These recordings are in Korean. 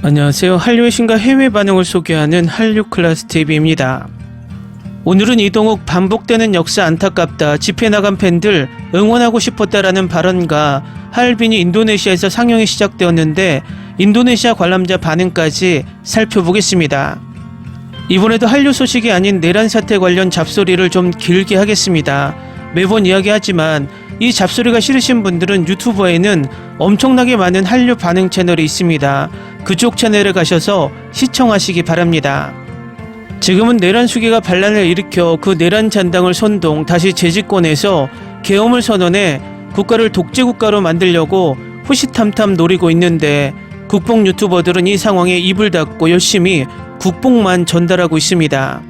안녕하세요. 한류의 신과 해외 반응을 소개하는 한류클래스TV입니다. 오늘은 이동욱 반복되는 역사 안타깝다. 집회 나간 팬들 응원하고 싶었다라는 발언과 하얼빈이 인도네시아에서 상영이 시작되었는데 인도네시아 관람자 반응까지 살펴보겠습니다. 이번에도 한류 소식이 아닌 내란 사태 관련 잡소리를 좀 길게 하겠습니다. 매번 이야기하지만 이 잡소리가 싫으신 분들은 유튜브에는 엄청나게 많은 한류 반응 채널이 있습니다. 그쪽 채널에 가셔서 시청하시기 바랍니다. 지금은 내란 수기가 반란을 일으켜 그 내란 잔당을 선동 다시 재집권해서 계엄을 선언해 국가를 독재국가로 만들려고 호시탐탐 노리고 있는데 국뽕 유튜버들은 이 상황에 입을 닫고 열심히 국뽕만 전달하고 있습니다.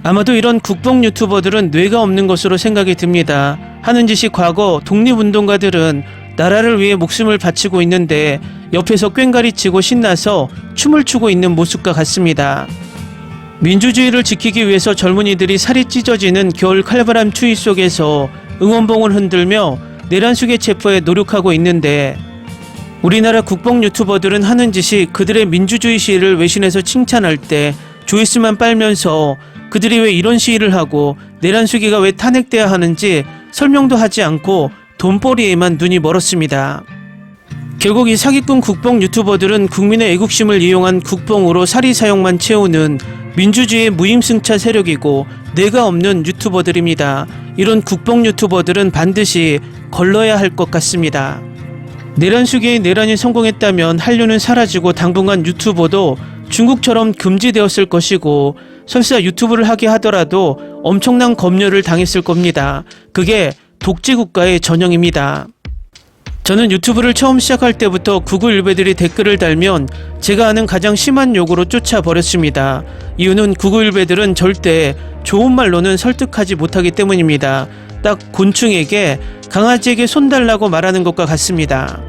아마도 이런 국뽕 유튜버들은 뇌가 없는 것으로 생각이 듭니다. 하는 짓이 과거 독립운동가들은 나라를 위해 목숨을 바치고 있는데 옆에서 꽹가리 치고 신나서 춤을 추고 있는 모습과 같습니다. 민주주의를 지키기 위해서 젊은이들이 살이 찢어지는 겨울 칼바람 추위 속에서 응원봉을 흔들며 내란 수계 체포에 노력하고 있는데 우리나라 국뽕 유튜버들은 하는 짓이 그들의 민주주의 시위를 외신에서 칭찬할 때 조회수만 빨면서 그들이 왜 이런 시위를 하고 내란 수기가 왜 탄핵돼야 하는지 설명도 하지 않고 돈벌이에만 눈이 멀었습니다. 결국 이 사기꾼 국뽕 유튜버들은 국민의 애국심을 이용한 국뽕으로 사리 사욕만 채우는 민주주의의 무임승차 세력이고 뇌가 없는 유튜버들입니다. 이런 국뽕 유튜버들은 반드시 걸러야 할 것 같습니다. 내란 수기의 내란이 성공했다면 한류는 사라지고 당분간 유튜버도 중국처럼 금지되었을 것이고 설사 유튜브를 하게 하더라도 엄청난 검열을 당했을 겁니다. 그게 독재국가의 전형입니다. 저는 유튜브를 처음 시작할 때부터 구구 일베들이 댓글을 달면 제가 아는 가장 심한 욕으로 쫓아버렸습니다. 이유는 구구 일베들은 절대 좋은 말로는 설득하지 못하기 때문입니다. 딱 곤충에게 강아지에게 손 달라고 말하는 것과 같습니다.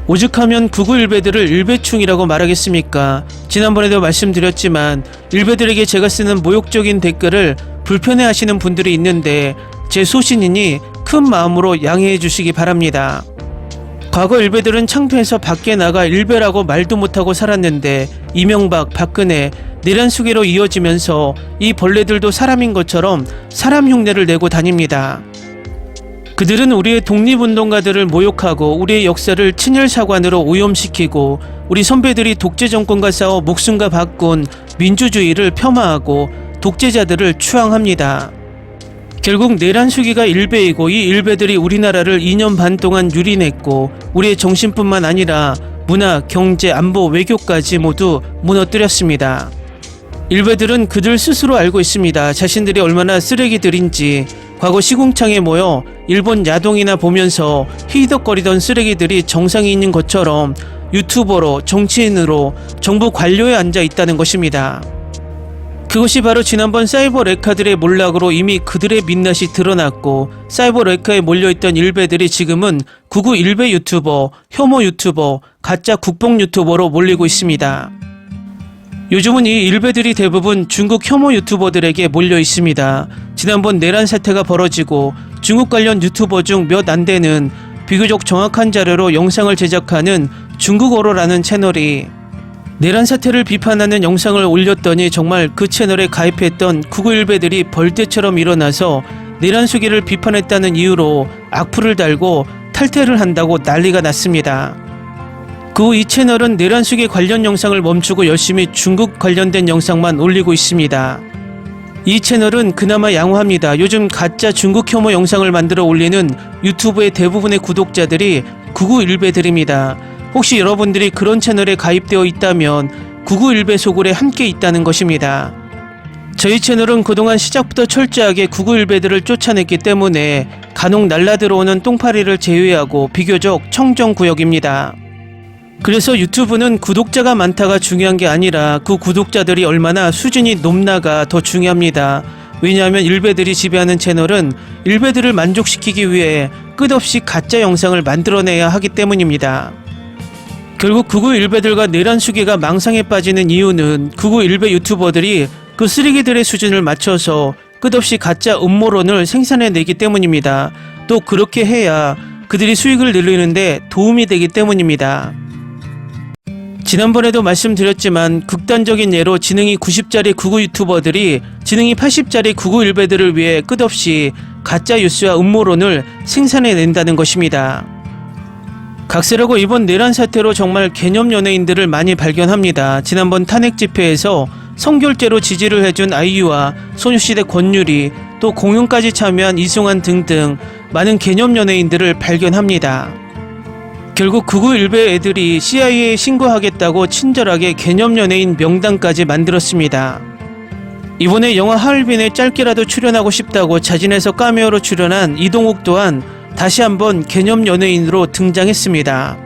오죽하면 구구 일베들을 일베충이라고 말하겠습니까? 지난번에도 말씀드렸지만 일베들에게 제가 쓰는 모욕적인 댓글을 불편해하시는 분들이 있는데 제 소신이니 큰 마음으로 양해해 주시기 바랍니다. 과거 일베들은 창피해서 밖에 나가 일베라고 말도 못하고 살았는데 이명박, 박근혜, 내란 수계로 이어지면서 이 벌레들도 사람인 것처럼 사람 흉내를 내고 다닙니다. 그들은 우리의 독립운동가들을 모욕하고 우리의 역사를 친일사관으로 오염시키고 우리 선배들이 독재 정권과 싸워 목숨과 바꾼 민주주의를 폄하하고 독재자들을 추앙합니다. 결국 내란 수기가 일베이고 이 일베들이 우리나라를 2년 반 동안 유린했고 우리의 정신뿐만 아니라 문화, 경제, 안보, 외교까지 모두 무너뜨렸습니다. 일베들은 그들 스스로 알고 있습니다. 자신들이 얼마나 쓰레기들인지. 과거 시궁창에 모여 일본 야동이나 보면서 히덕거리던 쓰레기들이 정상이 있는 것처럼 유튜버로, 정치인으로 정부 관료에 앉아 있다는 것입니다. 그것이 바로 지난번 사이버 레카들의 몰락으로 이미 그들의 민낯이 드러났고 사이버 레카에 몰려있던 일베들이 지금은 구구 일베 유튜버, 혐오 유튜버, 가짜 국뽕 유튜버로 몰리고 있습니다. 요즘은 이 일베들이 대부분 중국 혐오 유튜버들에게 몰려 있습니다. 지난번 내란 사태가 벌어지고 중국 관련 유튜버 중 몇 안 되는 비교적 정확한 자료로 영상을 제작하는 중국어로라는 채널이 내란 사태를 비판하는 영상을 올렸더니 정말 그 채널에 가입했던 구구 일베들이 벌떼처럼 일어나서 내란 수기를 비판했다는 이유로 악플을 달고 탈퇴를 한다고 난리가 났습니다. 그 후 이 채널은 내란 수기 관련 영상을 멈추고 열심히 중국 관련된 영상만 올리고 있습니다. 이 채널은 그나마 양호합니다. 요즘 가짜 중국 혐오 영상을 만들어 올리는 유튜브의 대부분의 구독자들이 구구 일베들입니다. 혹시 여러분들이 그런 채널에 가입되어 있다면 구구 일베 소굴에 함께 있다는 것입니다. 저희 채널은 그동안 시작부터 철저하게 구구 일베들을 쫓아냈기 때문에 간혹 날라들어오는 똥파리를 제외하고 비교적 청정구역입니다. 그래서 유튜브는 구독자가 많다가 중요한 게 아니라 그 구독자들이 얼마나 수준이 높나가 더 중요합니다. 왜냐하면 일베들이 지배하는 채널은 일베들을 만족시키기 위해 끝없이 가짜 영상을 만들어내야 하기 때문입니다. 결국 구구 일베들과 내란 수기가 망상에 빠지는 이유는 구구 일베 유튜버들이 그 쓰레기들의 수준을 맞춰서 끝없이 가짜 음모론을 생산해내기 때문입니다. 또 그렇게 해야 그들이 수익을 늘리는데 도움이 되기 때문입니다. 지난번에도 말씀드렸지만 극단적인 예로 지능이 90짜리 구구 유튜버들이 지능이 80짜리 구구 일베들을 위해 끝없이 가짜 뉴스와 음모론을 생산해낸다는 것입니다. 각세라고 이번 내란 사태로 정말 개념 연예인들을 많이 발견합니다. 지난번 탄핵 집회에서 성결제로 지지를 해준 아이유와 소녀시대 권유리, 또 공연까지 참여한 이승환 등등 많은 개념 연예인들을 발견합니다. 결국 구구 일베 애들이 CIA에 신고하겠다고 친절하게 개념 연예인 명단까지 만들었습니다. 이번에 영화 하얼빈에 짧게라도 출연하고 싶다고 자진해서 카메오로 출연한 이동욱 또한 다시 한번 개념 연예인으로 등장했습니다.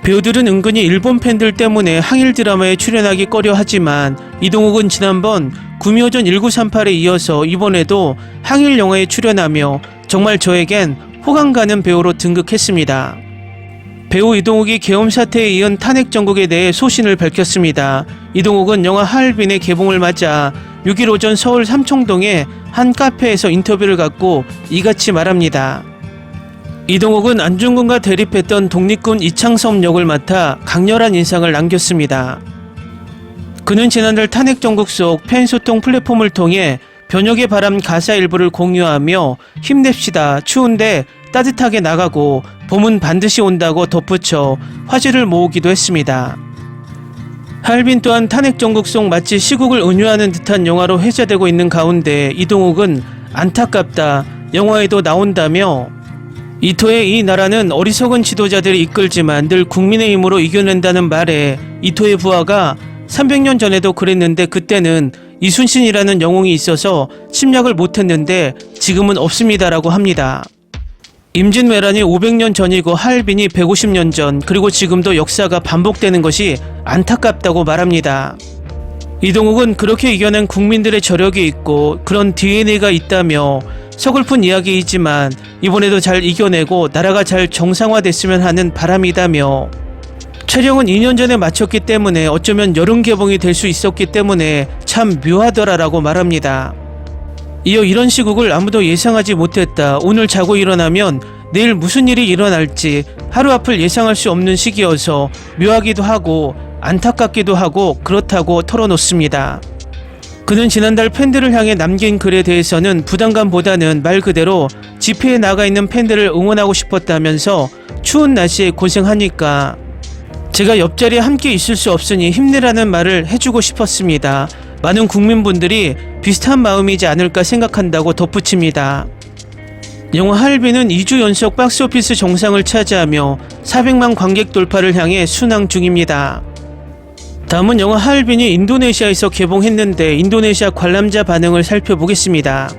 배우들은 은근히 일본 팬들 때문에 항일 드라마에 출연하기 꺼려 하지만 이동욱은 지난번 구미호전 1938에 이어서 이번에도 항일 영화에 출연하며 정말 저에겐 호감 가는 배우로 등극했습니다. 배우 이동욱이 계엄 사태에 이은 탄핵 정국에 대해 소신을 밝혔습니다. 이동욱은 영화 하얼빈의 개봉을 맞아 6일 오전 서울 삼청동의 한 카페에서 인터뷰를 갖고 이같이 말합니다. 이동욱은 안중근과 대립했던 독립군 이창섭 역을 맡아 강렬한 인상을 남겼습니다. 그는 지난달 탄핵 정국 속 팬소통 플랫폼을 통해 변혁의 바람 가사 일부를 공유하며 힘냅시다, 추운데 따뜻하게 나가고 봄은 반드시 온다고 덧붙여 화제를 모으기도 했습니다. 하얼빈 또한 탄핵 정국 속 마치 시국을 은유하는 듯한 영화로 회자되고 있는 가운데 이동욱은 안타깝다, 영화에도 나온다며 이토의 이 나라는 어리석은 지도자들이 이끌지만 늘 국민의 힘으로 이겨낸다는 말에 이토의 부하가 300년 전에도 그랬는데 그때는 이순신이라는 영웅이 있어서 침략을 못했는데 지금은 없습니다라고 합니다. 임진왜란이 500년 전이고 하얼빈이 150년 전, 그리고 지금도 역사가 반복되는 것이 안타깝다고 말합니다. 이동욱은 그렇게 이겨낸 국민들의 저력이 있고 그런 DNA가 있다며 서글픈 이야기이지만 이번에도 잘 이겨내고 나라가 잘 정상화됐으면 하는 바람이다며 촬영은 2년 전에 마쳤기 때문에 어쩌면 여름 개봉이 될 수 있었기 때문에 참 묘하더라라고 말합니다. 이어 이런 시국을 아무도 예상하지 못했다. 오늘 자고 일어나면 내일 무슨 일이 일어날지 하루 앞을 예상할 수 없는 시기여서 묘하기도 하고 안타깝기도 하고 그렇다고 털어놓습니다. 그는 지난달 팬들을 향해 남긴 글에 대해서는 부담감보다는 말 그대로 집회에 나가 있는 팬들을 응원하고 싶었다면서 추운 날씨에 고생하니까 제가 옆자리에 함께 있을 수 없으니 힘내라는 말을 해주고 싶었습니다. 많은 국민분들이 비슷한 마음이지 않을까 생각한다고 덧붙입니다. 영화 하얼빈은 2주 연속 박스오피스 정상을 차지하며 400만 관객 돌파를 향해 순항 중입니다. 다음은 영화 하얼빈이 인도네시아에서 개봉했는데 인도네시아 관람자 반응을 살펴보겠습니다.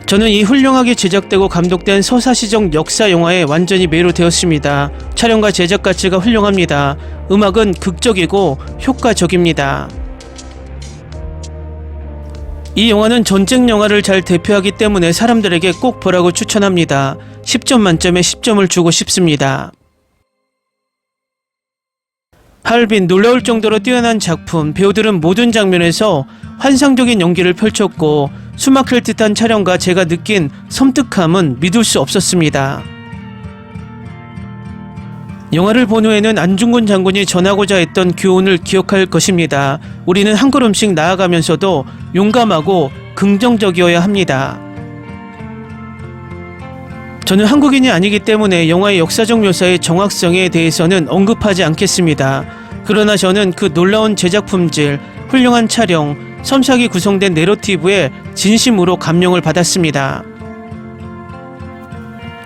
저는 이 훌륭하게 제작되고 감독된 서사시적 역사 영화에 완전히 매료되었습니다. 촬영과 제작 가치가 훌륭합니다. 음악은 극적이고 효과적입니다. 이 영화는 전쟁 영화를 잘 대표하기 때문에 사람들에게 꼭 보라고 추천합니다. 10점 만점에 10점을 주고 싶습니다. 하얼빈 놀라울 정도로 뛰어난 작품, 배우들은 모든 장면에서 환상적인 연기를 펼쳤고 숨막힐 듯한 촬영과 제가 느낀 섬뜩함은 믿을 수 없었습니다. 영화를 본 후에는 안중근 장군이 전하고자 했던 교훈을 기억할 것입니다. 우리는 한 걸음씩 나아가면서도 용감하고 긍정적이어야 합니다. 저는 한국인이 아니기 때문에 영화의 역사적 묘사의 정확성에 대해서는 언급하지 않겠습니다. 그러나 저는 그 놀라운 제작 품질, 훌륭한 촬영, 섬세하게 구성된 내러티브에 진심으로 감명을 받았습니다.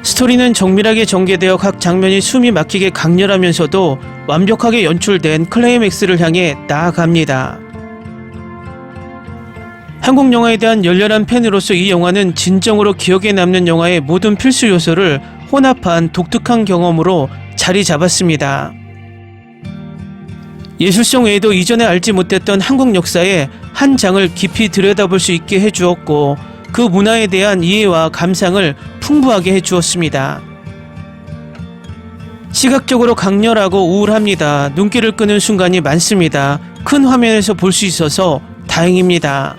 스토리는 정밀하게 전개되어 각 장면이 숨이 막히게 강렬하면서도 완벽하게 연출된 클라이맥스를 향해 나아갑니다. 한국 영화에 대한 열렬한 팬으로서 이 영화는 진정으로 기억에 남는 영화의 모든 필수 요소를 혼합한 독특한 경험으로 자리 잡았습니다. 예술성 외에도 이전에 알지 못했던 한국 역사의 한 장을 깊이 들여다볼 수 있게 해주었고 그 문화에 대한 이해와 감상을 풍부하게 해주었습니다. 시각적으로 강렬하고 우울합니다. 눈길을 끄는 순간이 많습니다. 큰 화면에서 볼 수 있어서 다행입니다.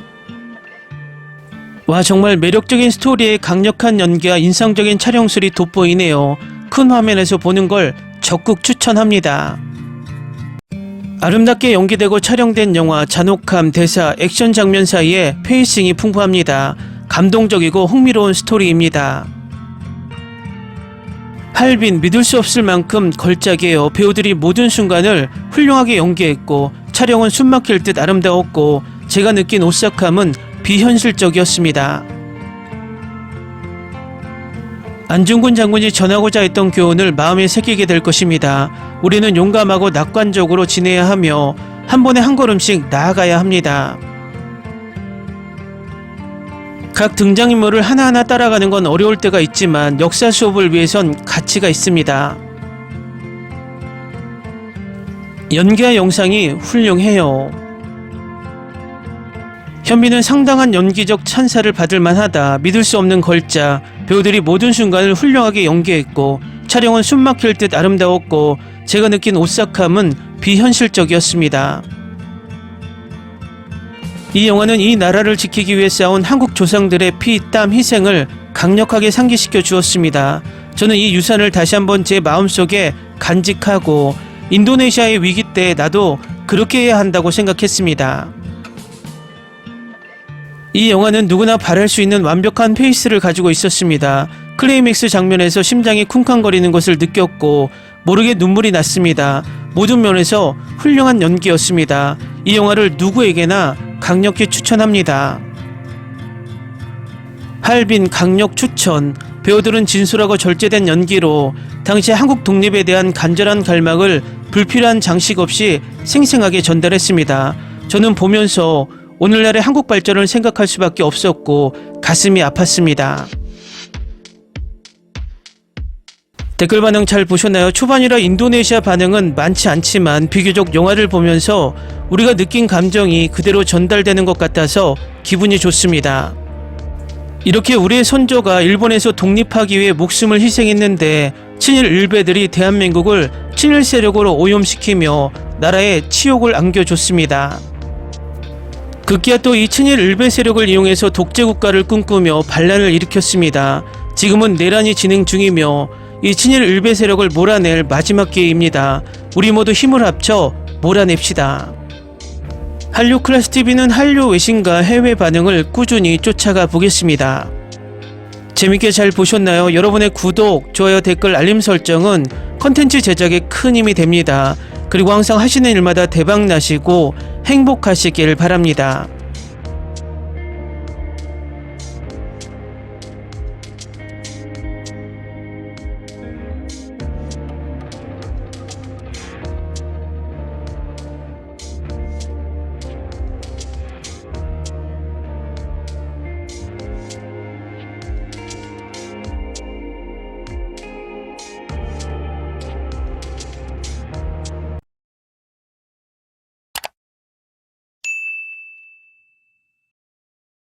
와, 정말 매력적인 스토리에 강력한 연기와 인상적인 촬영술이 돋보이네요. 큰 화면에서 보는 걸 적극 추천합니다. 아름답게 연기되고 촬영된 영화 잔혹함, 대사, 액션 장면 사이에 페이싱이 풍부합니다. 감동적이고 흥미로운 스토리입니다. 할빈 믿을 수 없을 만큼 걸작이에요. 배우들이 모든 순간을 훌륭하게 연기했고 촬영은 숨막힐 듯 아름다웠고 제가 느낀 오싹함은 비현실적이었습니다. 안중근 장군이 전하고자 했던 교훈을 마음에 새기게 될 것입니다. 우리는 용감하고 낙관적으로 지내야 하며 한 번에 한 걸음씩 나아가야 합니다. 각 등장인물을 하나하나 따라가는 건 어려울 때가 있지만 역사 수업을 위해선 가치가 있습니다. 연기와 영상이 훌륭해요. 현빈은 상당한 연기적 찬사를 받을 만하다. 믿을 수 없는 걸작. 배우들이 모든 순간을 훌륭하게 연기했고 촬영은 숨막힐 듯 아름다웠고 제가 느낀 오싹함은 비현실적이었습니다. 이 영화는 이 나라를 지키기 위해 싸운 한국 조상들의 피, 땀, 희생을 강력하게 상기시켜 주었습니다. 저는 이 유산을 다시 한번 제 마음속에 간직하고 인도네시아의 위기 때 나도 그렇게 해야 한다고 생각했습니다. 이 영화는 누구나 바랄 수 있는 완벽한 페이스를 가지고 있었습니다. 클라이맥스 장면에서 심장이 쿵쾅거리는 것을 느꼈고 모르게 눈물이 났습니다. 모든 면에서 훌륭한 연기였습니다. 이 영화를 누구에게나 강력히 추천합니다. 할빈 강력 추천. 배우들은 진솔하고 절제된 연기로 당시 한국 독립에 대한 간절한 갈망을 불필요한 장식 없이 생생하게 전달했습니다. 저는 보면서 오늘날의 한국 발전을 생각할 수밖에 없었고 가슴이 아팠습니다. 댓글 반응 잘 보셨나요? 초반이라 인도네시아 반응은 많지 않지만 비교적 영화를 보면서 우리가 느낀 감정이 그대로 전달되는 것 같아서 기분이 좋습니다. 이렇게 우리의 선조가 일본에서 독립하기 위해 목숨을 희생했는데 친일 일베들이 대한민국을 친일 세력으로 오염시키며 나라에 치욕을 안겨줬습니다. 급기야 또 이 친일 일베 세력을 이용해서 독재국가를 꿈꾸며 반란을 일으켰습니다. 지금은 내란이 진행 중이며 이 친일 일베 세력을 몰아낼 마지막 기회입니다. 우리 모두 힘을 합쳐 몰아냅시다. 한류 클래스TV는 한류 외신과 해외 반응을 꾸준히 쫓아가 보겠습니다. 재밌게 잘 보셨나요? 여러분의 구독, 좋아요, 댓글, 알림 설정은 컨텐츠 제작에 큰 힘이 됩니다. 그리고 항상 하시는 일마다 대박 나시고 행복하시길 바랍니다.